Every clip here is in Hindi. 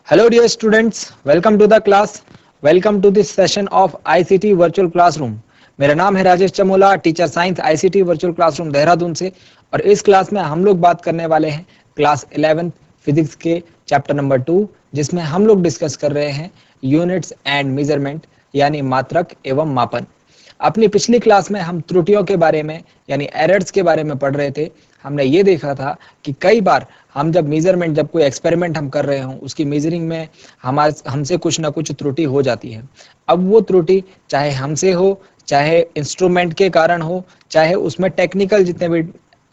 Hello dear students, welcome to the class. Welcome to this session of ICT Virtual Classroom. मेरा नाम है Rajesh Chamola, teacher science ICT virtual classroom Dehradun से। और इस क्लास में हम लोग बात करने वाले हैं क्लास 11 फिजिक्स के चैप्टर नंबर 2, जिसमें हम लोग डिस्कस कर रहे हैं यूनिट्स एंड मेजरमेंट यानी मात्रक एवं मापन। अपनी पिछली क्लास में हम त्रुटियों के बारे में यानी एरर्स के बारे में पढ़ रहे थे। हमने ये देखा था कि कई बार हम जब कोई एक्सपेरिमेंट हम कर रहे हों, उसकी मेजरिंग में हमसे कुछ ना कुछ त्रुटि हो जाती है। अब वो त्रुटि चाहे हमसे हो, चाहे इंस्ट्रूमेंट के कारण हो, चाहे उसमें टेक्निकल जितने भी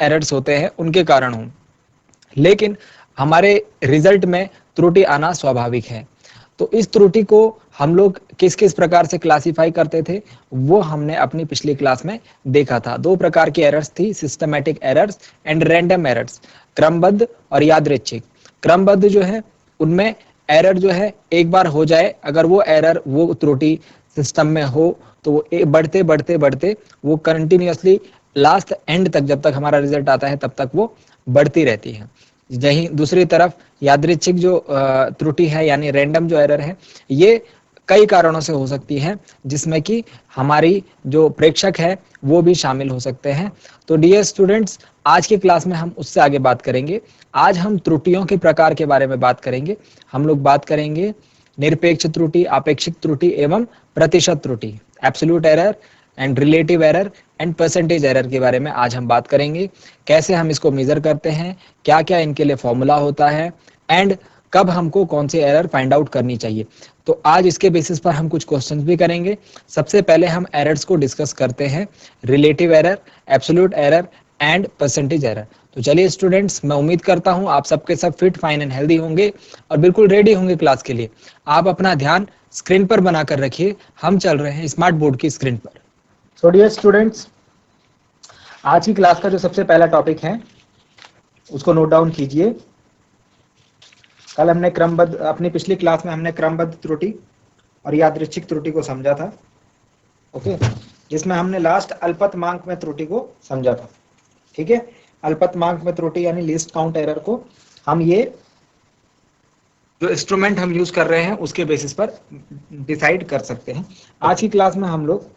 एरर्स होते हैं उनके कारण हो, लेकिन हमारे रिजल्ट में त्रुटि आना स्वाभाविक है। तो इस त्रुटि को हम लोग किस किस प्रकार से क्लासिफाई करते थे वो हमने अपनी पिछली क्लास में देखा था। दो प्रकार की एरर्स थी, systematic errors and random errors, क्रमबद्ध और यादृच्छिक। क्रमबद्ध जो है उनमें एरर जो है एक बार हो जाए, अगर वो त्रुटि सिस्टम में हो तो वो बढ़ते बढ़ते बढ़ते वो कंटिन्यूअसली लास्ट एंड तक, जब तक हमारा रिजल्ट आता है तब तक वो बढ़ती रहती है। यही दूसरी तरफ यादृच्छिक जो त्रुटि है यानी रैंडम जो एरर है, ये कई कारणों से हो सकती है, जिसमें कि हमारी जो प्रेक्षक है वो भी शामिल हो सकते हैं। तो डियर स्टूडेंट्स, आज की क्लास में हम उससे आगे बात करेंगे। आज हम त्रुटियों के प्रकार के बारे में बात करेंगे। हम लोग बात करेंगे निरपेक्ष त्रुटि, आपेक्षिक त्रुटि एवं प्रतिशत त्रुटि, absolute error and relative error and percentage error के बारे में आज हम बात करेंगे। कैसे हम इसको मेजर करते हैं, क्या क्या इनके लिए फॉर्मूला होता है एंड कब हमको कौन सी एरर फाइंड आउट करनी चाहिए। तो आज इसके बेसिस पर हम कुछ क्वेश्चंस भी करेंगे। सबसे पहले हम एरर्स को डिस्कस करते हैं, relative error, absolute error and percentage error. तो चलिए स्टूडेंट्स, मैं उम्मीद करता हूं आप सबके सब फिट, फाइन एंड हेल्दी होंगे और बिल्कुल रेडी होंगे क्लास के लिए। आप अपना ध्यान स्क्रीन पर बनाकर रखिए, हम चल रहे हैं स्मार्ट बोर्ड की स्क्रीन पर। सो डियर स्टूडेंट्स, आज की क्लास का जो सबसे पहला टॉपिक है उसको नोट डाउन कीजिए। कल हमने क्रमबद्ध, अपनी पिछली क्लास में हमने क्रमबद्ध त्रुटि और यादृच्छिक त्रुटि को समझा था, ओके, जिसमें हमने लास्ट अल्पतमांक में त्रुटि को समझा था। ठीक है, अल्पतमांक में त्रुटि यानी लीस्ट काउंट एरर को हम ये जो इंस्ट्रूमेंट हम यूज कर रहे हैं उसके बेसिस पर डिसाइड कर सकते हैं। आज की क्लास में हम लोग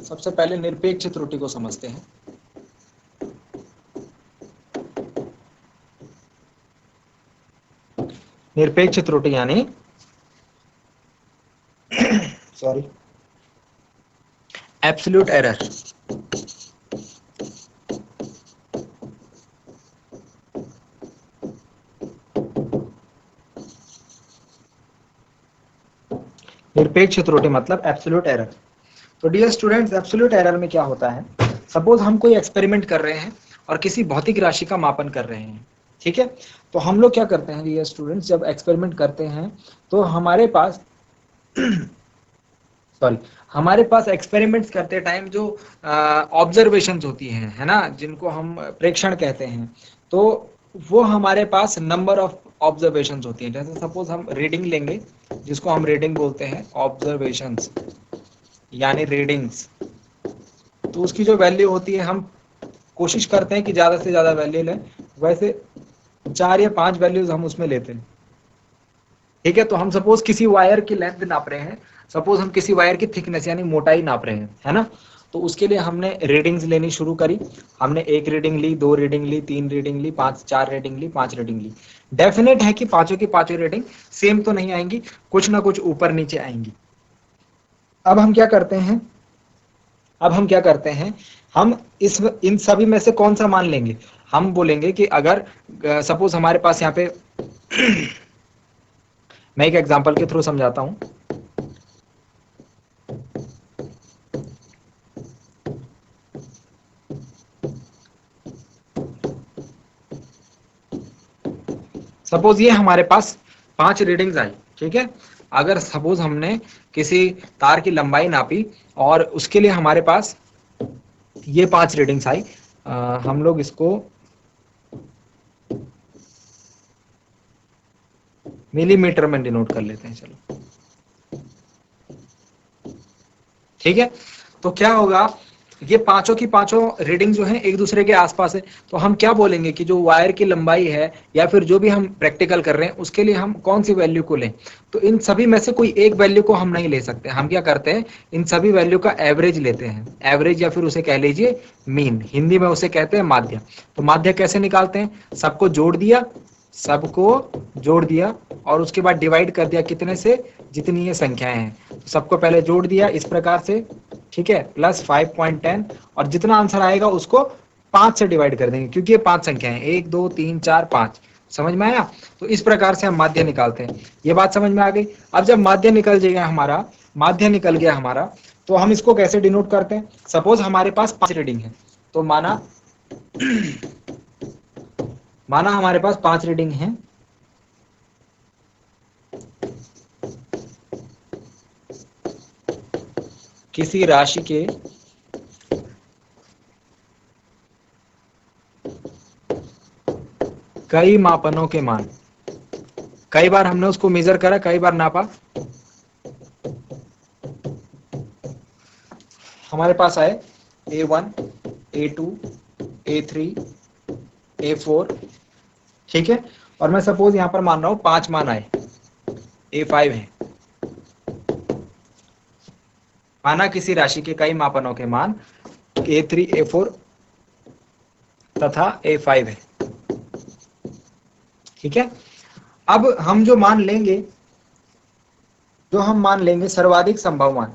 सबसे पहले निरपेक्ष त्रुटि को समझते हैं। निरपेक्ष त्रुटि यानी सॉरी एब्सोल्यूट एरर। निरपेक्ष त्रुटि मतलब एब्सोल्यूट एरर। तो डियर स्टूडेंट्स, एब्सोल्यूट एरर में क्या होता है, सपोज हम कोई एक्सपेरिमेंट कर रहे हैं और किसी भौतिक राशि का मापन कर रहे हैं। ठीक है, तो हम लोग क्या करते हैं डियर स्टूडेंट्स, जब एक्सपेरिमेंट करते हैं तो हमारे पास सॉरी हमारे पास एक्सपेरिमेंट्स करते टाइम जो ऑब्जर्वेशंस होती हैं, है ना, जिनको हम प्रेक्षण कहते हैं, तो वो हमारे पास नंबर ऑफ ऑब्जर्वेशंस होती हैं। जैसे सपोज हम रीडिंग लेंगे, जिसको हम रीडिंग बोलते हैं, ऑब्जर्वेशंस यानी रीडिंग्स। तो उसकी जो वैल्यू होती है, हम कोशिश करते हैं कि ज्यादा से ज्यादा वैल्यू लें। वैसे 4 या 5 वैल्यूज हम उसमें लेते हैं। ठीक है, तो हम सपोज किसी वायर की लेंथ नाप रहे हैं, सपोज हम किसी वायर की थिकनेस यानी मोटाई नाप रहे हैं, है ना। तो उसके लिए हमने रीडिंग्स लेनी शुरू करी। हमने 1 रीडिंग ली, 2 रीडिंग ली, 3 रीडिंग ली, 4 रीडिंग ली, 5 रीडिंग ली। डेफिनेट है कि पांचों की पांचों रीडिंग सेम तो नहीं आएंगी, कुछ ना कुछ ऊपर नीचे आएंगी। अब हम क्या करते हैं, हम इन सभी में से कौन सा मान लेंगे। हम बोलेंगे कि अगर सपोज हमारे पास यहाँ पे मैं एक एग्जांपल के थ्रू समझाता हूं। सपोज ये हमारे पास 5 रीडिंग्स आई। ठीक है, अगर सपोज हमने किसी तार की लंबाई नापी और उसके लिए हमारे पास ये 5 रीडिंग्स आई, हम लोग इसको मिलीमीटर में डिनोट कर लेते हैं। चलो, ठीक है, तो क्या होगा, ये पांचों की पांचों रीडिंग जो है एक दूसरे के आसपास है, तो हम क्या बोलेंगे कि जो वायर की लंबाई है या फिर जो भी हम प्रैक्टिकल कर रहे हैं उसके लिए हम कौन सी वैल्यू को लें। तो इन सभी में से कोई एक वैल्यू को हम नहीं ले सकते, हम क्या करते हैं इन सभी वैल्यू का एवरेज लेते हैं, एवरेज या फिर उसे कह लीजिए मीन, हिंदी में उसे कहते हैं माध्य। तो माध्य कैसे निकालते हैं, सबको जोड़ दिया, सबको जोड़ दिया और उसके बाद डिवाइड कर दिया कितने से, जितनी ये संख्याएं हैं। सबको पहले जोड़ दिया इस प्रकार से, ठीक है, प्लस 5.10 और जितना आंसर आएगा उसको 5 से डिवाइड कर देंगे क्योंकि ये 5 संख्या है, 1 2 3 4 5। समझ में आया। तो इस प्रकार से हम माध्य निकालते हैं। ये बात समझ में आ गई। अब जब माध्य निकल जाएगा हमारा, माध्य निकल गया हमारा, तो हम इसको कैसे डिनोट करते हैं। सपोज हमारे पास 5 रीडिंग है, तो माना हमारे पास 5 रीडिंग है, किसी राशि के कई मापनों के मान, कई बार हमने उसको मेजर करा, कई बार नापा। हमारे पास आए A1 A2 A3 A4, ठीक है, और मैं सपोज यहां पर मान रहा हूं 5 मान आए, A5 है। माना किसी राशि के कई मापनों के मान A3 A4 तथा A5 है, ठीक है। अब हम जो मान लेंगे, जो हम मान लेंगे सर्वाधिक संभव मान,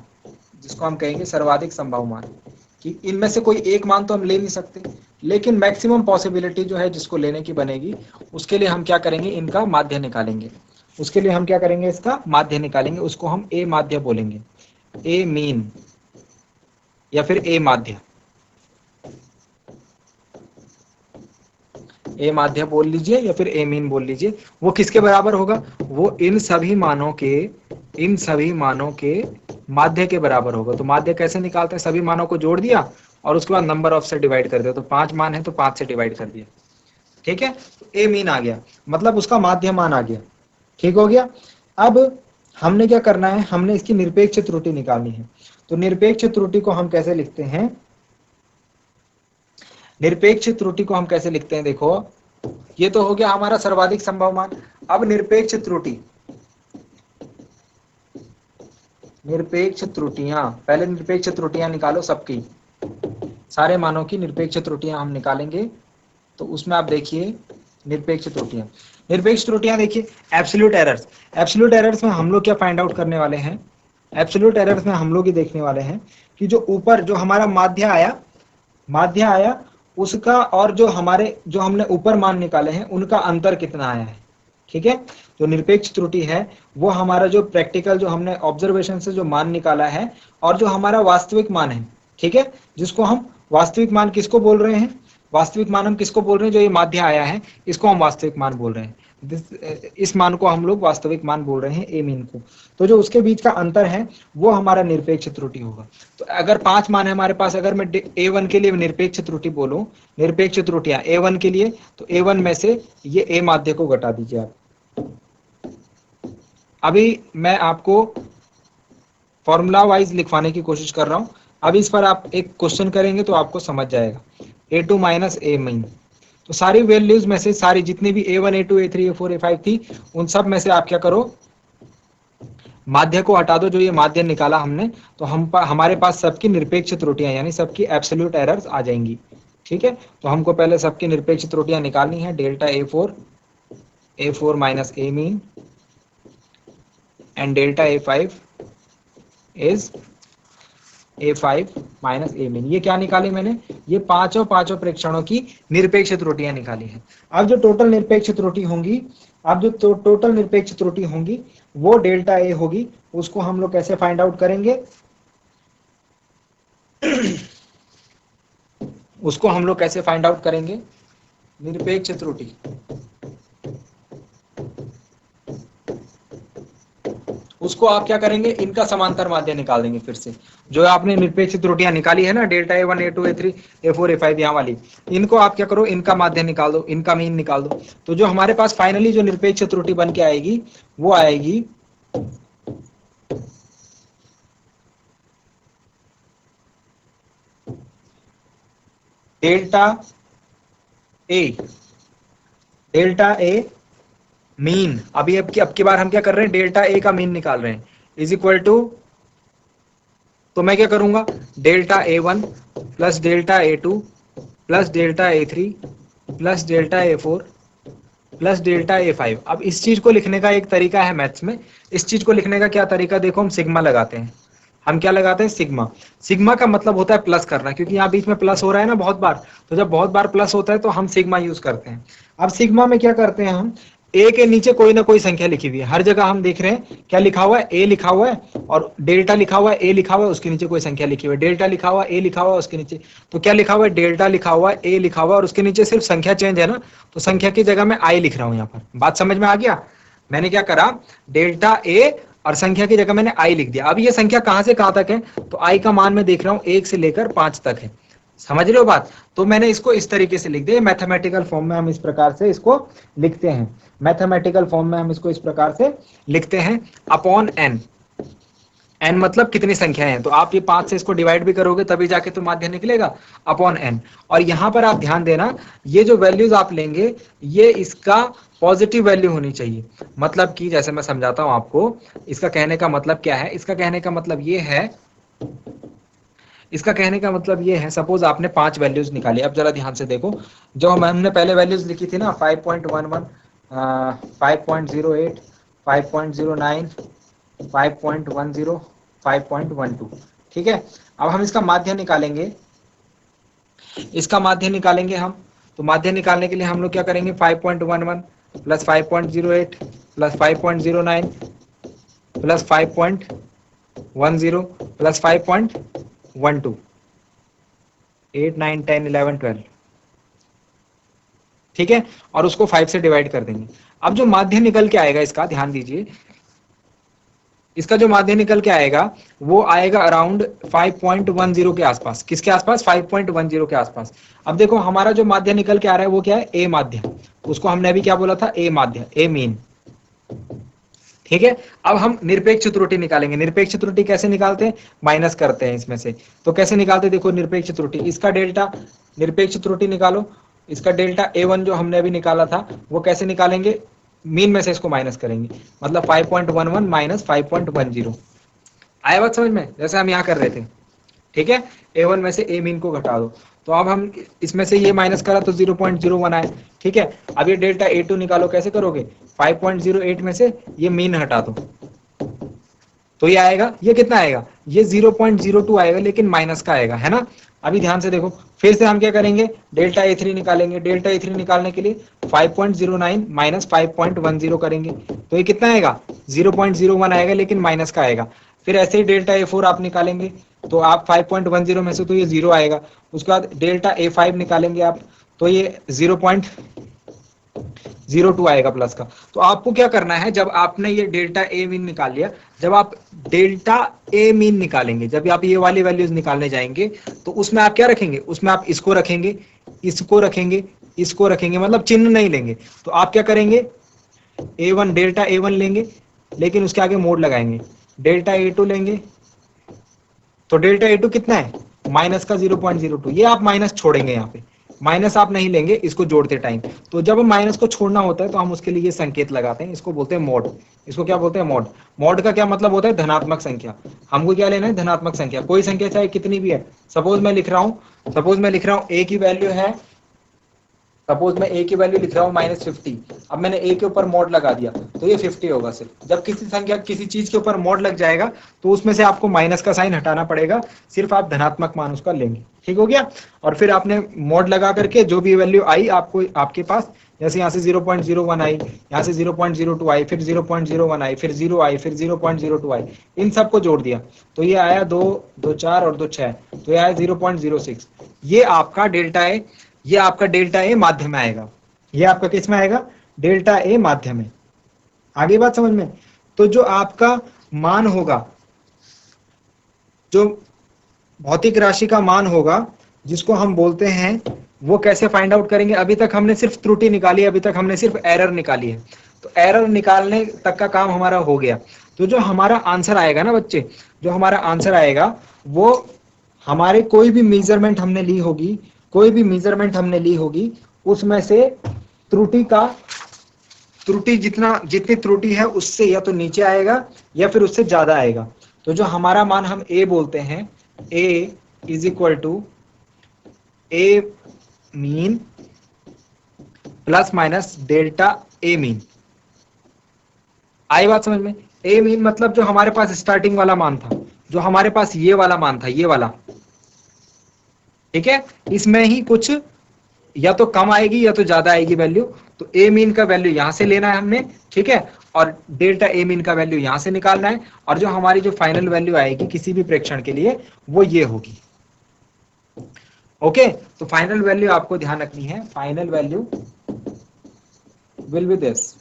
जिसको हम कहेंगे सर्वाधिक संभव मान, कि इनमें से कोई एक मान तो हम ले नहीं सकते, लेकिन मैक्सिमम पॉसिबिलिटी जो है जिसको लेने की बनेगी, उसके लिए हम क्या करेंगे, इनका माध्य निकालेंगे। उसके लिए हम क्या करेंगे, इसका माध्य निकालेंगे, उसको हम ए माध्य बोलेंगे, ए मीन या फिर ए माध्य, ए माध्य बोल लीजिए या फिर ए मीन बोल लीजिए। वो किसके बराबर होगा, वो इन सभी मानों के माध्य के बराबर होगा। तो माध्य कैसे निकालते हैं, सभी मानों को जोड़ दिया और उसके बाद नंबर ऑफ से डिवाइड कर दिया। तो 5 मान है तो 5 से डिवाइड कर दिया, ठीक है। तो ए मीन आ गया, मतलब उसका माध्य मान आ गया, ठीक हो गया। अब हमने क्या करना है, हमने इसकी निरपेक्ष त्रुटि निकालनी है। तो निरपेक्ष त्रुटि को हम कैसे लिखते हैं, निरपेक्ष त्रुटि को हम कैसे लिखते हैं, देखो ये तो हो गया हमारा सर्वाधिक संभव मान। अब निरपेक्ष त्रुटि, निरपेक्ष त्रुटियां, पहले निरपेक्ष त्रुटियां निकालो सबकी, सारे मानों की निरपेक्ष त्रुटियां हम निकालेंगे। तो उसमें आप देखिए निरपेक्ष त्रुटियां, निरपेक्ष त्रुटियां देखिए एब्सोल्यूट एरर्स, एब्सोल्यूट एरर्स में हम लोग क्या फाइंड आउट करने वाले हैं, एब्सोल्यूट एरर्स में हम लोग ये देखने वाले हैं कि जो ऊपर जो हमारा माध्य आया उसका और जो हमारे जो हमने ऊपर मान निकाले हैं उनका अंतर कितना आया है, ठीक है। जो निरपेक्ष त्रुटि है वो हमारा जो प्रैक्टिकल जो हमने ऑब्जर्वेशन से जो मान निकाला है और जो हमारा वास्तविक मान है, ठीक है, जिसको हम वास्तविक मान किसको बोल रहे हैं, वास्तविक मान हम किसको बोल रहे हैं, जो ये माध्य आया है इसको हम वास्तविक मान बोल रहे हैं। इस मान को हम लोग वास्तविक मान बोल रहे हैं, ए मीन को। तो जो उसके बीच का अंतर है वो हमारा निरपेक्ष त्रुटि होगा। तो अगर 5 मान है हमारे पास, अगर मैं A1 के लिए निरपेक्ष त्रुटि बोलूं, निरपेक्ष त्रुटियां A1 के लिए, तो A1 में से ये ए माध्य को घटा दीजिए आप। अभी मैं आपको फॉर्मूला वाइज लिखवाने की कोशिश कर रहा हूं। अब इस पर आप एक क्वेश्चन करेंगे तो आपको समझ जाएगा। A2 माइनस ए मीन, तो सारी वैल्यूज में से सारी जितनी भी A1 A2 A3 A4 A5 थी उन सब में से आप क्या करो, माध्य को हटा दो, जो ये माध्य निकाला हमने, तो हमारे पास सबकी निरपेक्ष त्रुटियां यानी सबकी एब्सोल्यूट एरर्स आ जाएंगी, ठीक है। तो हमको पहले सबकी निरपेक्ष त्रुटियां निकालनी है, delta A4 minus A mean and delta A5 is A5 minus A mean. ये क्या निकाली मैंने, ये पांचों प्रेक्षणों की निरपेक्ष त्रुटियां निकाली हैं। अब जो टोटल निरपेक्ष त्रुटि होंगी, अब जो टोटल निरपेक्ष त्रुटि होंगी वो डेल्टा ए होगी। उसको हम लोग कैसे फाइंड आउट करेंगे, उसको हम लोग कैसे फाइंड आउट करेंगे, निरपेक्ष त्रुटि, उसको आप क्या करेंगे, इनका समांतर माध्य निकाल देंगे। फिर से जो आपने निरपेक्ष त्रुटियां निकाली है ना, delta A1 A2 A3 A4 A5 यहाँ वाली, इनको आप क्या करो, इनका माध्य निकाल दो, इनका मीन निकाल दो। तो जो हमारे पास फाइनली जो निरपेक्ष त्रुटि बन के आएगी वो आएगी डेल्टा ए मीन, अभी अब की बार हम क्या कर रहे हैं, डेल्टा ए का मीन निकाल रहे हैं, इज इक्वल टू, तो मैं क्या करूंगा, delta A one plus delta A two plus delta A three plus delta A four plus delta A five. अब इस चीज को लिखने का एक तरीका है मैथ्स में, इस चीज को लिखने का क्या तरीका, देखो हम सिग्मा लगाते हैं, हम क्या लगाते हैं, सिग्मा। सिग्मा का मतलब होता है प्लस करना, क्योंकि यहाँ बीच में प्लस हो रहा है ना बहुत बार, तो जब बहुत बार प्लस होता है तो हम सिग्मा यूज करते हैं। अब सिग्मा में क्या करते हैं हम, ए के नीचे कोई ना कोई संख्या लिखी हुई है, हर जगह हम देख रहे हैं क्या लिखा हुआ है, ए लिखा हुआ है, और डेल्टा लिखा हुआ है, ए लिखा हुआ है, उसके नीचे कोई संख्या लिखी हुई है, डेल्टा लिखा हुआ है, ए लिखा हुआ है, उसके नीचे, तो क्या लिखा हुआ है, डेल्टा लिखा हुआ है, ए लिखा हुआ है, और उसके नीचे सिर्फ संख्या चेंज है ना, तो संख्या की जगह मैं आई लिख रहा हूं। यहाँ पर बात समझ में आ गया, मैंने क्या करा, डेल्टा ए और संख्या की जगह मैंने आई लिख दिया। अब ये संख्या कहां से कहां तक है, तो आई का मान मैं देख रहा हूं 1 से लेकर 5 तक है, समझ रहे हो बात, तो मैंने इसको इस तरीके से लिख दिया। मैथमेटिकल फॉर्म में हम इस प्रकार से इसको लिखते हैं, मैथमेटिकल फॉर्म में हम इसको इस प्रकार से लिखते हैं, अपॉन एन। एन मतलब कितनी संख्याएं हैं, तो आप ये 5 से इसको डिवाइड भी करोगे तभी जाके तो माध्य निकलेगा, अपॉन एन। और यहां पर आप ध्यान देना, ये जो वैल्यूज आप लेंगे ये इसका पॉजिटिव वैल्यू होनी चाहिए, मतलब कि जैसे मैं समझाता हूं आपको, इसका कहने का मतलब क्या है, इसका कहने का मतलब ये है, इसका कहने का मतलब ये है, सपोज आपने 5 वैल्यूज निकाली, अब जरा ध्यान से देखो, जो हमने पहले वैल्यूज लिखी थी ना, 5.11, 5.08, 5.09, 5.10, 5.12, ठीक है। अब हम इसका माध्य निकालेंगे, इसका माध्य निकालेंगे हम, तो माध्य निकालने के लिए हम लोग क्या करेंगे, 5.11 प्लस 5.08 प्लस 5.09 प्लस 5.10 प्लस 5.12, 8, 9, 10, 11, 12, ठीक है, और उसको 5 से डिवाइड कर देंगे। अब जो माध्य निकल के आएगा इसका, ध्यान दीजिए, इसका जो माध्य निकल के आएगा वो आएगा अराउंड 5.10 के आसपास, किसके आसपास, 5.10 के आसपास। अब देखो हमारा जो माध्य निकल के आ रहा है वो क्या है, ए माध्य, उसको हमने अभी क्या बोला था, ए माध्य, ए मीन, ठीक है। अब हम निरपेक्ष त्रुटि निकालेंगे, निरपेक्ष त्रुटि कैसे निकालते हैं, माइनस करते हैं इसमें से, तो कैसे निकालते हैं, देखो निरपेक्ष त्रुटि, इसका डेल्टा, निरपेक्ष त्रुटि निकालो, इसका डेल्टा A1 जो हमने अभी निकाला था वो कैसे निकालेंगे, मीन में से इसको माइनस करेंगे, मतलब 5.11 माइनस 5.10, आया बात समझ में, जैसे हम यहाँ कर रहे थे, ठीक है। A1 में से A मीन को घटा दो, तो अब हम इसमें से ये माइनस करा तो 0.01 आए, ठीक है। अब ये डेल्टा A2 निकालो, कैसे करोगे, 5.08 में से ये मीन हटा दो, तो ये आएगा, ये कितना आएगा, ये 0.02 आएगा, लेकिन माइनस का आएगा, है ना। अभी ध्यान से देखो, फिर से हम क्या करेंगे, डेल्टा A3 निकालेंगे, डेल्टा A3 निकालने के लिए 5.09 माइनस 5.10 करेंगे, तो ये कितना आएगा, 0.01 आएगा, लेकिन माइनस का आएगा। फिर ऐसे ही डेल्टा A4 आप निकालेंगे, तो आप 5.10 में से तो ये 0 आएगा, उसके बाद डेल्टा A5 निकालेंगे आप, तो ये 0.02 आएगा प्लस का। तो आपको क्या करना है, जब आपने ये डेल्टा ए मीन निकाल लिया, जब आप डेल्टा ए मीन निकालेंगे, जब आप ये वाली वैल्यूज निकालने जाएंगे, तो उसमें आप क्या रखेंगे, उसमें आप इसको रखेंगे, इसको रखेंगे, इसको रखेंगे, मतलब चिन्ह नहीं लेंगे। तो आप क्या करेंगे, A1 डेल्टा A1 लेंगे, लेकिन उसके आगे मोड लगाएंगे, डेल्टा A2 लेंगे, तो डेल्टा A2 कितना है, माइनस का 0.02, ये आप माइनस छोड़ेंगे, यहाँ पे माइनस आप नहीं लेंगे इसको जोड़ते टाइम। तो जब हम माइनस को छोड़ना होता है तो हम उसके लिए ये संकेत लगाते हैं, इसको बोलते हैं मोड, इसको क्या बोलते हैं, मोड। मोड का क्या मतलब होता है, धनात्मक संख्या, हमको क्या लेना है, धनात्मक संख्या, कोई संख्या चाहे कितनी भी है। सपोज मैं लिख रहा हूँ, ए की वैल्यू है, सपोज मैं ए की वैल्यू लिख रहा हूँ -50, अब मैंने ए के ऊपर मोड लगा दिया तो ये 50 होगा सिर्फ। जब किसी संख्या किसी चीज के ऊपर मोड लग जाएगा तो उसमें से आपको माइनस का साइन हटाना पड़ेगा, सिर्फ आप धनात्मक मान उसका लेंगे, ठीक हो गया। और फिर आपने मोड लगा करके जो भी वैल्यू आई आपको आपके पास, जैसे यहाँ से 0.01 आई, यहाँ से 0.02 आई, फिर 0.01 आई, फिर 0 आई, फिर 0.02 आई, इन सबको जोड़ दिया तो ये आया 2, 2, 4 और 2, 6, तो ये आया 0.06। ये आपका डेल्टा है, ये आपका डेल्टा ए माध्य में आएगा, ये आपका किस में आएगा, डेल्टा ए माध्य में। आगे बात समझ में। तो जो आपका मान होगा, जो भौतिक राशि का मान होगा जिसको हम बोलते हैं, वो कैसे फाइंड आउट करेंगे। अभी तक हमने सिर्फ त्रुटि निकाली, अभी तक हमने सिर्फ एरर निकाली है, तो एरर निकालने तक का काम हमारा हो गया। तो जो हमारा आंसर आएगा ना बच्चे, जो हमारा आंसर आएगा वो हमारे कोई भी मेजरमेंट हमने ली होगी कोई भी मेजरमेंट हमने ली होगी उसमें से त्रुटि जितनी त्रुटि है उससे या तो नीचे आएगा या फिर उससे ज्यादा आएगा। तो जो हमारा मान हम ए बोलते हैं, A is equal to A mean plus minus delta A mean. आई बात समझ में? ए मीन मतलब जो हमारे पास स्टार्टिंग वाला मान था, जो हमारे पास ये वाला मान था, ये वाला, ठीक है, इसमें ही कुछ या तो कम आएगी या तो ज्यादा आएगी वैल्यू। तो ए मीन का वैल्यू यहां से लेना है हमने, ठीक है, और डेल्टा ए मीन का वैल्यू यहां से निकालना है, और जो हमारी जो फाइनल वैल्यू आएगी किसी भी प्रेक्षण के लिए वो ये होगी। ओके, तो फाइनल वैल्यू आपको ध्यान रखनी है, final value will be this.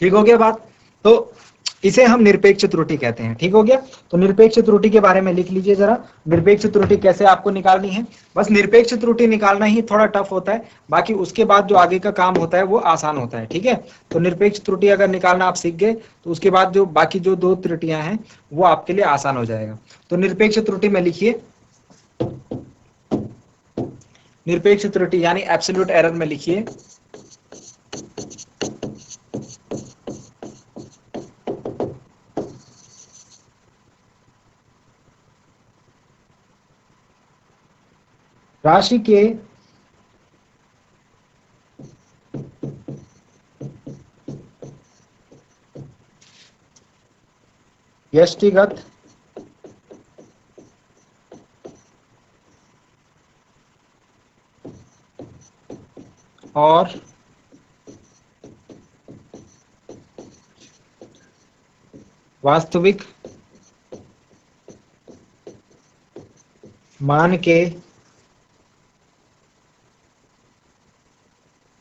ठीक हो गया बात? तो इसे हम निरपेक्ष त्रुटि कहते हैं। ठीक हो गया? तो निरपेक्ष त्रुटि के बारे में लिख लीजिए जरा, निरपेक्ष त्रुटि कैसे आपको निकालनी है। बस निरपेक्ष त्रुटि निकालना ही थोड़ा टफ होता है, बाकी उसके बाद जो आगे का काम होता है वो आसान होता है। ठीक है, तो निरपेक्ष त्रुटि अगर निकालना आप सीख गए तो उसके बाद जो बाकी जो दो त्रुटियां हैं वो आपके लिए आसान हो जाएगा। तो निरपेक्ष त्रुटि में लिखिए, निरपेक्ष त्रुटि यानी एब्सोल्यूट एरर में लिखिए राशि के व्यष्टिगत और वास्तविक मान के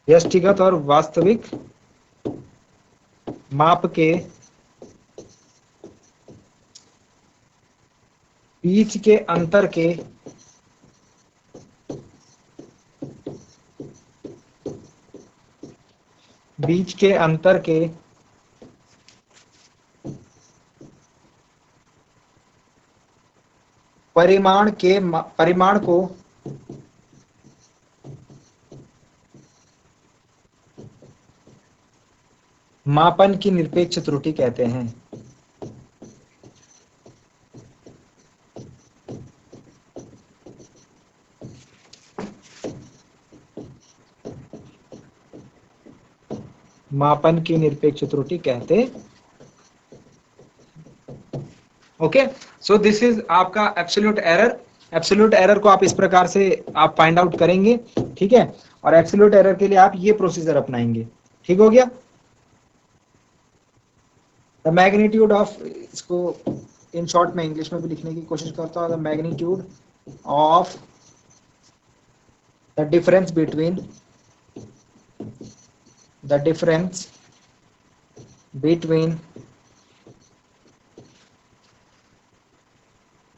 व्यष्टिगत और वास्तविक माप के बीच के अंतर के परिमाण को मापन की निरपेक्ष त्रुटि कहते हैं। मापन की निरपेक्ष त्रुटि कहते। ओके, सो दिस इज आपका एब्सोल्यूट एरर। एब्सोल्यूट एरर को आप इस प्रकार से आप फाइंड आउट करेंगे, ठीक है, और एब्सोल्यूट एरर के लिए आप ये प्रोसीजर अपनाएंगे। ठीक हो गया? द मैग्नीट्यूड ऑफ, इसको इन शॉर्ट में इंग्लिश में भी लिखने की कोशिश करता हूं, the magnitude of the difference between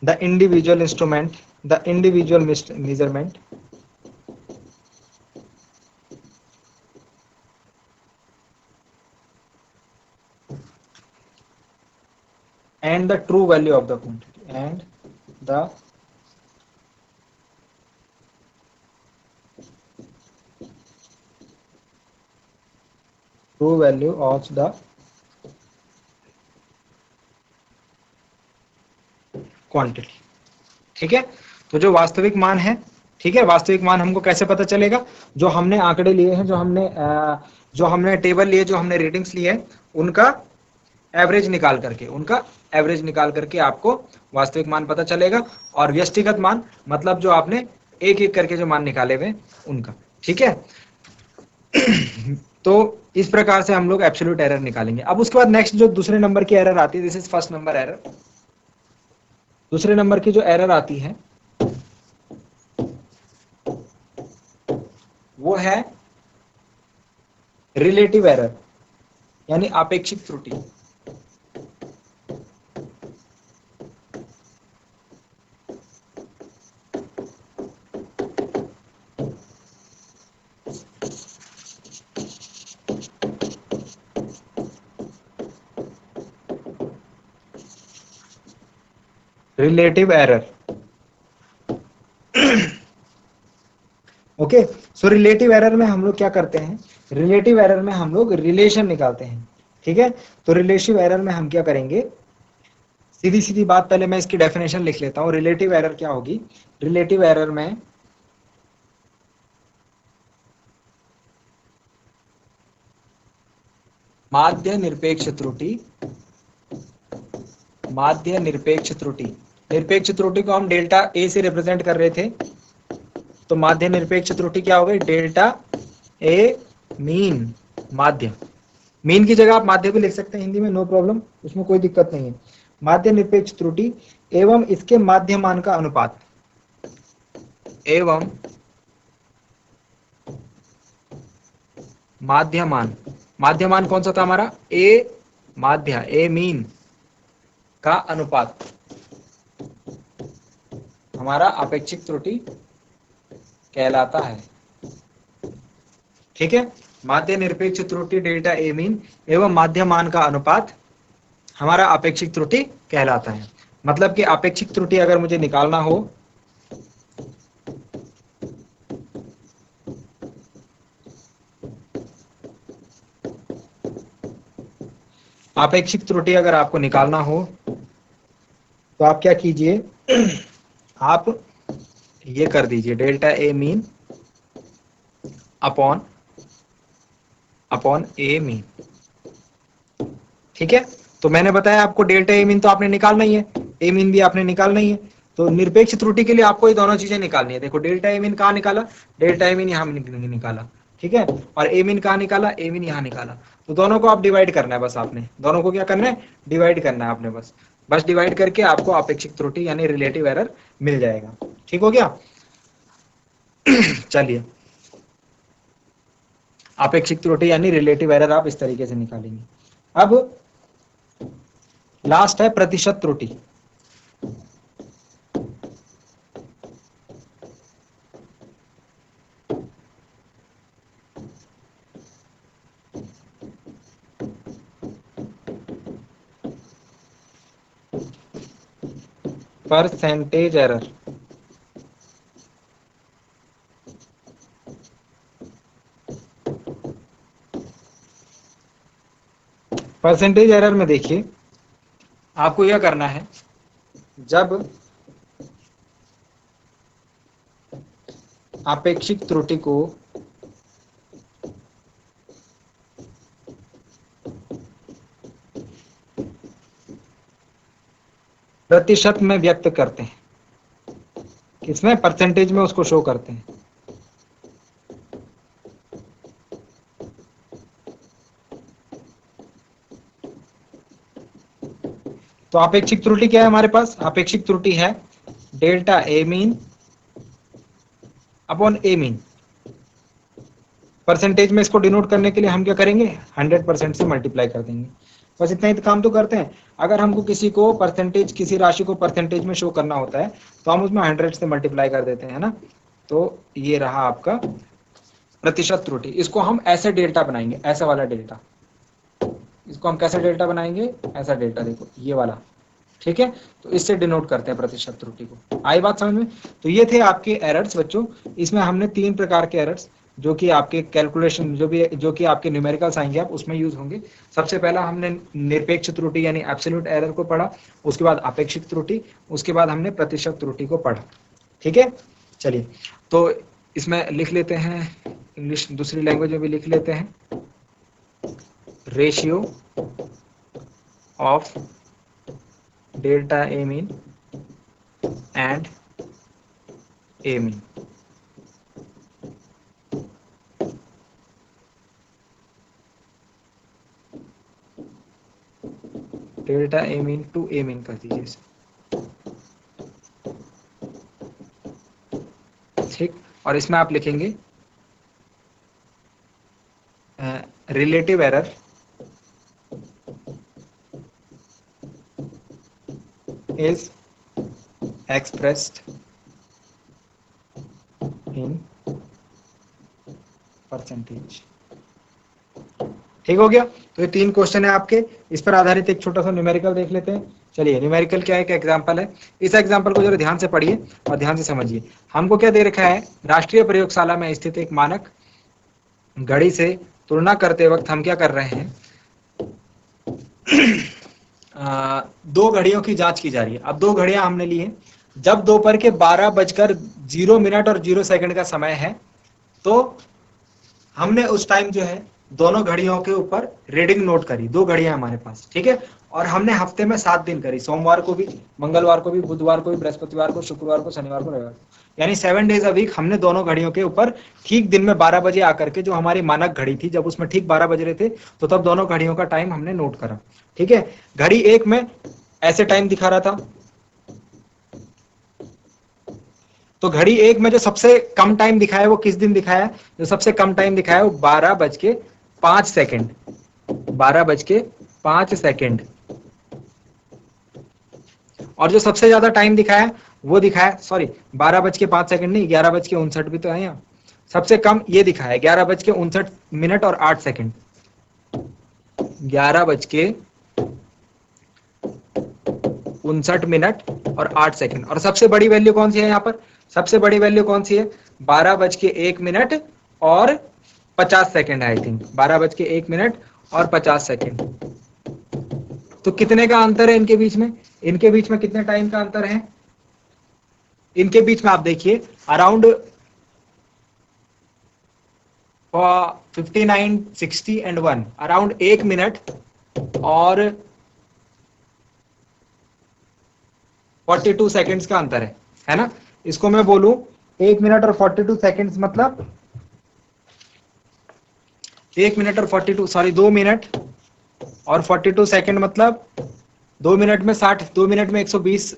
the individual instrument, the individual measurement and the true value of the quantity, and the true value of the quantity. ठीक है, तो जो वास्तविक मान है, ठीक है, वास्तविक मान हमको कैसे पता चलेगा? जो हमने आंकड़े लिए हैं, जो हमने टेबल लिए, जो हमने रीडिंग्स लिए हैं, उनका एवरेज निकाल करके आपको वास्तविक मान पता चलेगा, और व्यष्टिगत मान मतलब जो आपने एक एक करके जो मान निकाले हुए उनका। ठीक है, तो इस प्रकार से हम लोग एब्सोल्यूट एरर निकालेंगे। अब उसके बाद नेक्स्ट जो दूसरे नंबर की एरर आती है, this is first number error. दूसरे नंबर की जो एरर आती है वो है रिलेटिव एरर यानी आपेक्षिक त्रुटि। Relative error. Okay, so relative error में हम लोग क्या करते हैं, रिलेटिव एरर में हम लोग रिलेशन निकालते हैं। ठीक है, तो रिलेटिव एरर में हम क्या करेंगे, सीधी सीधी बात, पहले मैं इसकी डेफिनेशन लिख लेता हूं। रिलेटिव एरर क्या होगी, रिलेटिव एरर में माध्य निरपेक्ष त्रुटि, माध्य निरपेक्ष त्रुटि, निरपेक्ष त्रुटि को हम डेल्टा ए से रिप्रेजेंट कर रहे थे, तो माध्य निरपेक्ष त्रुटि क्या हो गई, डेल्टा ए मीन, माध्य, मीन की जगह आप माध्य भी लिख सकते हैं हिंदी में, नो प्रॉब्लम, उसमें कोई दिक्कत नहीं है। माध्य निरपेक्ष त्रुटि एवं इसके माध्यमान का अनुपात, एवं माध्यमान, माध्यमान कौन सा था हमारा, ए माध्य, ए मीन का अनुपात हमारा अपेक्षित त्रुटि कहलाता है। ठीक है, माध्य निरपेक्ष त्रुटि डेल्टा ए मीन एवं माध्यमान का अनुपात हमारा अपेक्षित त्रुटि कहलाता है। मतलब कि अपेक्षित त्रुटि अगर मुझे निकालना हो, अपेक्षित त्रुटि अगर आपको निकालना हो तो आप क्या कीजिए, आप ये कर दीजिए delta A mean upon A mean. ठीक है, तो मैंने बताया आपको डेल्टा ए मीन तो आपने निकालना ही है, ए मीन भी आपने निकालना ही है, तो निरपेक्ष त्रुटि के लिए आपको ये दोनों चीजें निकालनी है। देखो डेल्टा ए मीन कहाँ निकाला, डेल्टा ए मीन यहाँ निकाला, ठीक है, और ए मीन कहाँ निकाला, ए मीन यहाँ निकाला, तो दोनों को आप डिवाइड करना है, बस आपने दोनों को क्या करना है, डिवाइड करना है आपने, बस डिवाइड करके आपको अपेक्षित त्रुटि यानी रिलेटिव एरर मिल जाएगा। ठीक हो गया, चलिए, अपेक्षित त्रुटि यानी रिलेटिव एरर आप इस तरीके से निकालेंगे। अब लास्ट है प्रतिशत त्रुटि। परसेंटेज एरर, परसेंटेज एरर में देखिए आपको यह करना है, जब अपेक्षित त्रुटि को प्रतिशत में व्यक्त करते हैं, किसमें, परसेंटेज में उसको शो करते हैं, तो अपेक्षित त्रुटि क्या है हमारे पास, अपेक्षित त्रुटि है delta A mean upon A mean. Percentage में इसको डिनोट करने के लिए हम क्या करेंगे, 100% से मल्टीप्लाई कर देंगे, बस इतना ही काम तो करते हैं। अगर हमको किसी को परसेंटेज, किसी राशि को परसेंटेज में शो करना होता है तो हम उसमें 100 से मल्टीप्लाई कर देते हैं ना, तो ये रहा आपका प्रतिशत त्रुटि। इसको हम ऐसे डेल्टा बनाएंगे, ऐसा वाला डेल्टा, इसको हम कैसे डेल्टा बनाएंगे, ऐसा डेल्टा, देखो ये वाला, ठीक है, तो इससे डिनोट करते हैं प्रतिशत त्रुटि को। आई बात समझ में, तो ये थे आपके एरर्स बच्चों। इसमें हमने 3 प्रकार के एरर्स जो कि आपके कैलकुलेशन, जो कि आपके न्यूमेरिकल आएंगे आप उसमें यूज होंगे। सबसे पहला हमने निरपेक्ष त्रुटि यानी एब्सोल्यूट एरर को पढ़ा, उसके बाद अपेक्षित त्रुटि, उसके बाद हमने प्रतिशत त्रुटि को पढ़ा। ठीक है, चलिए, तो इसमें लिख लेते हैं, इंग्लिश दूसरी लैंग्वेज में भी लिख लेते हैं, ratio of delta A mean and A mean. Delta A mean to A mean कर दीजिए इसे, ठीक, और इसमें आप लिखेंगे relative error is expressed in percentage. ठीक हो गया, तो ये 3 क्वेश्चन है आपके, इस पर आधारित एक छोटा सा न्यूमेरिकल देख लेते हैं। चलिए न्यूमेरिकल क्या एक एग्जाम्पल है, इस एग्जाम्पल को जरा ध्यान से पढ़िए और ध्यान से समझिए। हमको क्या दे रखा है, राष्ट्रीय प्रयोगशाला में स्थित एक मानक घड़ी से तुलना करते वक्त हम क्या कर रहे हैं, दो घड़ियों की जांच की जा रही है। अब दो घड़ियां हमने ली हैं, जब दोपहर के 12:0 और 0 सेकंड का समय है, तो हमने उस टाइम जो है दोनों घड़ियों के ऊपर रीडिंग नोट करी। दो घड़ियां हमारे पास, ठीक है, और हमने हफ्ते में 7 दिन करी, सोमवार को भी, मंगलवार को भी, बुधवार को भी, बृहस्पतिवार को, शुक्रवार को, शनिवार को, रविवार को, यानी 7 डेज अ वीक हमने दोनों घड़ियों के ऊपर ठीक दिन में 12 बजे आकर के, जो हमारी मानक घड़ी थी, जब उसमें ठीक 12 बज रहे थे, तो तब दोनों घड़ियों का टाइम हमने नोट करा। ठीक है, घड़ी एक में ऐसे टाइम दिखा रहा था, तो घड़ी एक में जो सबसे कम टाइम दिखाया है वो किस दिन दिखाया है, जो सबसे कम टाइम दिखाया है वो 12:05, 12:05, और जो सबसे ज्यादा टाइम दिखाया वो दिखाया, सॉरी 12:05 नहीं, 11:59 भी तो है यहाँ। सबसे कम ये दिखाया है 11:59 और 8 सेकंड, 11:59 और 8 सेकंड। और सबसे बड़ी वैल्यू कौन सी है यहाँ पर, सबसे बड़ी वैल्यू कौन सी है, 12:01 और 50 सेकंड है, आई थिंक 12:01 और 50 सेकंड। तो कितने का अंतर है इनके बीच में, इनके बीच में कितने टाइम का अंतर है, इनके बीच में आप देखिए अराउंड 59, 60 एंड 1, अराउंड 1 मिनट और 42 सेकंड्स का अंतर है ना। इसको मैं बोलूं 1 मिनट और 42 सेकंड्स मतलब 1 मिनट और 42, सॉरी 2 मिनट और 42 सेकंड मतलब 2 मिनट में 60, 2 मिनट में 120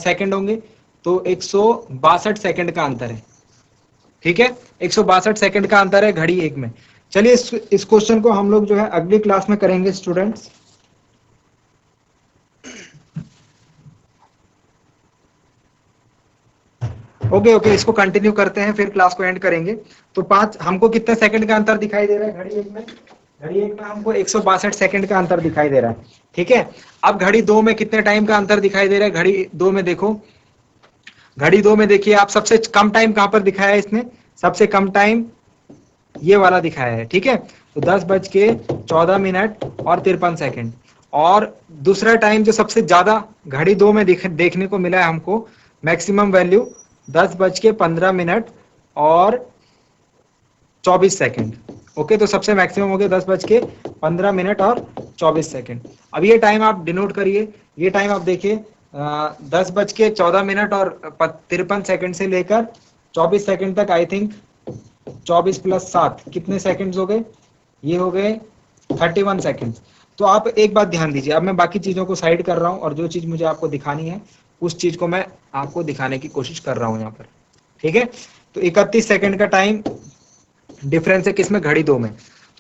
सेकंड होंगे, तो 162 सेकंड का अंतर है। ठीक है, 162 सेकंड का अंतर है घड़ी एक में। चलिए इस क्वेश्चन को हम लोग जो है अगली क्लास में करेंगे स्टूडेंट्स। ओके, इसको कंटिन्यू करते हैं, फिर क्लास को एंड करेंगे। तो 5 हमको कितने सेकंड का अंतर दिखाई दे रहा है घड़ी एक में, घड़ी एक में हमको 162 सेकंड का अंतर दिखाई दे रहा है। ठीक है, अब घड़ी दो में कितने टाइम का अंतर दिखाई दे रहा है, घड़ी दो में देखो, घड़ी दो में देखिए आप, सबसे कम टाइम कहां पर दिखाया है इसने, सबसे कम टाइम ये वाला दिखाया है। ठीक है, तो 10:14 और 53 सेकंड। और दूसरा टाइम जो सबसे ज्यादा घड़ी दो में देखने को मिला है हमको, मैक्सिमम वैल्यू 10:15 और 24 सेकंड। ओके, तो सबसे मैक्सिमम हो गया 10:15 और 24 सेकंड। अब ये टाइम आप डिनोट करिए, ये टाइम आप देखिए 10:14 और 53 सेकंड से लेकर 24 सेकंड तक, आई थिंक 24 + 7 कितने सेकंड्स हो गए, ये हो गए 31 सेकंड्स। तो आप एक बात ध्यान दीजिए, अब मैं बाकी चीजों को साइड कर रहा हूं और जो चीज मुझे आपको दिखानी है उस चीज को मैं आपको दिखाने की कोशिश कर रहा हूं यहाँ पर। ठीक है, तो 31 सेकंड का टाइम डिफरेंस है किसमें, घड़ी दो में।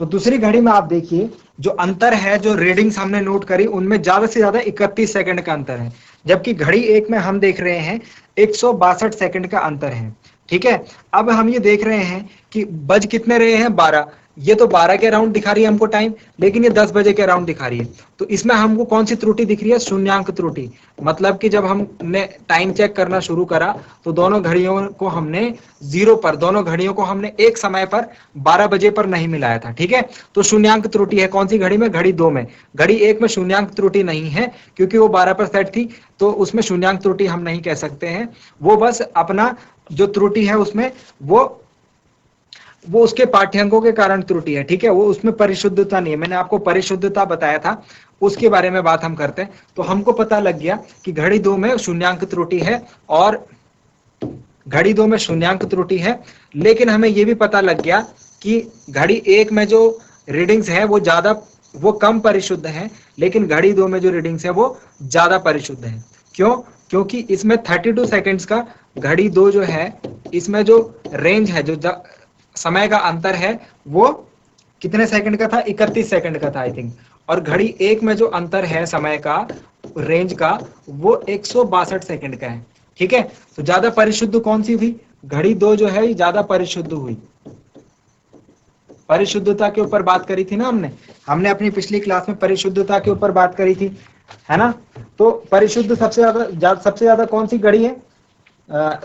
तो दूसरी घड़ी में आप देखिए जो अंतर है, जो रीडिंग्स हमने नोट करी उनमें ज्यादा से ज्यादा 31 सेकंड का अंतर है, जबकि घड़ी एक में हम देख रहे हैं 162 सेकंड का अंतर है। ठीक है, अब हम ये देख रहे हैं कि बज कितने रहे हैं, 12, ये तो 12 के अराउंड दिखा रही है हमको टाइम, लेकिन ये 10 बजे के अराउंड दिखा रही है। तो इसमें हमको कौन सी त्रुटि दिख रही है, शून्यांक त्रुटि। मतलब कि जब हमने टाइम चेक करना शुरू करा तो दोनों घड़ियों को हमने जीरो पर, दोनों घड़ियों को हमने एक समय पर 12 बजे पर नहीं मिलाया था। ठीक है, तो शून्यांक त्रुटि है कौन सी घड़ी में, घड़ी दो में। घड़ी एक में शून्यांक त्रुटि नहीं है क्योंकि वो 12 पर सेट थी, तो उसमें शून्यांक त्रुटि हम नहीं कह सकते हैं। वो बस अपना जो त्रुटि है उसमें वो उसके पाठ्यांकों के कारण त्रुटि है। ठीक है, वो उसमें परिशुद्धता नहीं है, मैंने आपको परिशुद्धता बताया था, उसके बारे में बात हम करते हैं। तो हमको पता लग गया कि घड़ी दो में शून्यांक त्रुटि है, और घड़ी दो में शून्यांक त्रुटि है, लेकिन हमें यह भी पता लग गया कि घड़ी एक में जो रीडिंग्स है वो कम परिशुद्ध है, लेकिन घड़ी दो में जो रीडिंग्स है वो ज्यादा परिशुद्ध है। क्यों, क्योंकि इसमें 32 सेकंड्स का, घड़ी दो जो है इसमें जो रेंज है, जो समय का अंतर है वो कितने सेकंड का था, 31 सेकंड का था आई थिंक। और घड़ी एक में जो अंतर है समय का, रेंज का, वो 162 सेकंड का है। ठीक है, तो ज्यादा परिशुद्ध कौन सी हुई, घड़ी दो जो है ज्यादा परिशुद्ध हुई। परिशुद्धता के ऊपर बात करी थी ना हमने अपनी पिछली क्लास में परिशुद्धता के ऊपर बात करी थी। है ना। तो परिशुद्ध सबसे ज्यादा कौन सी घड़ी है?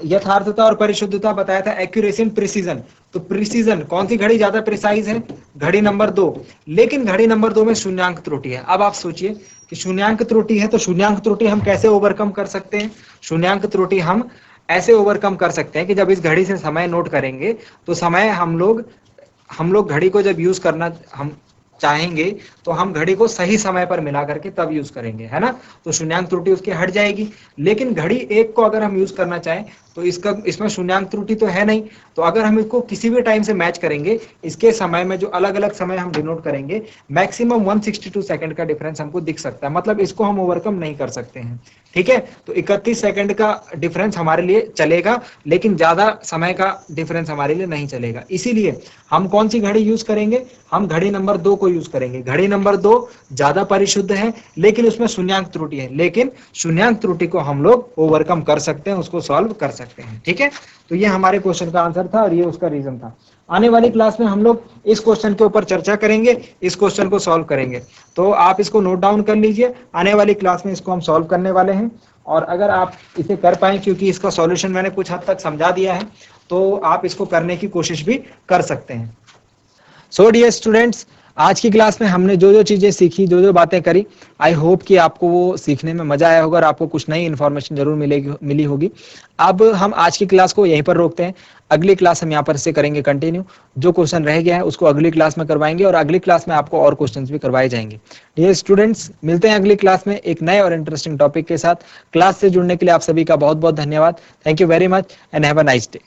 यथार्थता और परिशुद्धता बताया था, एक्यूरेसी एंड प्रिसीजन। तो प्रिसीजन कौन सी घड़ी ज्यादा प्रिसाइज है? घड़ी नंबर 2। लेकिन घड़ी नंबर 2 में शून्यांक त्रुटि है। अब आप सोचिए कि शून्यांक त्रुटि है, तो शून्यांक त्रुटि हम कैसे ओवरकम कर सकते हैं? शून्यांक त्रुटि हम ऐसे ओवरकम कर सकते हैं कि जब इस घड़ी से समय नोट करेंगे तो समय हम लोग घड़ी को जब यूज करना हम चाहेंगे तो हम घड़ी को सही समय पर मिला करके तब यूज करेंगे, है ना। तो शून्यांक त्रुटि उसकी हट जाएगी। लेकिन घड़ी 1 को अगर हम यूज करना चाहें तो इसमें शून्यांक त्रुटि तो है नहीं। तो अगर हम इसको किसी भी टाइम से मैच करेंगे, इसके समय में जो अलग अलग समय हम डिनोट करेंगे, मैक्सिमम 162 सेकंड का डिफरेंस हमको दिख सकता है। मतलब इसको हम ओवरकम नहीं कर सकते हैं, ठीक है। तो 31 सेकंड का डिफरेंस हमारे लिए चलेगा, लेकिन ज्यादा समय का डिफरेंस हमारे लिए नहीं चलेगा। इसीलिए हम कौन सी घड़ी यूज करेंगे? हम घड़ी नंबर 2 को यूज करेंगे। घड़ी नंबर 2 ज्यादा परिशुद्ध है, लेकिन उसमें शून्यांक त्रुटि है। लेकिन शून्यांक त्रुटि को हम लोग ओवरकम कर सकते हैं, उसको सॉल्व कर सकते हैं, ठीक है। तो ये हमारे क्वेश्चन का आंसर था और ये उसका रीजन था। आने वाली क्लास में हम लोग इस क्वेश्चन के ऊपर चर्चा करेंगे, इस क्वेश्चन को सॉल्व करेंगे। तो आप इसको नोट डाउन कर लीजिए, आने वाली क्लास में इसको हम सॉल्व करने वाले हैं। और अगर आप इसे कर पाए, क्योंकि इसका सॉल्यूशन मैंने कुछ हद तक समझा दिया है, तो आप इसको करने की कोशिश भी कर सकते हैं। सो डियर स्टूडेंट्स, आज की क्लास में हमने जो जो चीजें सीखी, जो जो बातें करी, आई होप कि आपको वो सीखने में मजा आया होगा और आपको कुछ नई इन्फॉर्मेशन जरूर मिली होगी। अब हम आज की क्लास को यहीं पर रोकते हैं। अगली क्लास हम यहाँ पर से करेंगे कंटिन्यू। जो क्वेश्चन रह गया है उसको अगली क्लास में करवाएंगे और अगली क्लास में आपको और क्वेश्चन भी करवाए जाएंगे। डियर स्टूडेंट्स, मिलते हैं अगली क्लास में एक नए और इंटरेस्टिंग टॉपिक के साथ। क्लास से जुड़ने के लिए आप सभी का बहुत बहुत धन्यवाद। Thank you very much and have a nice day.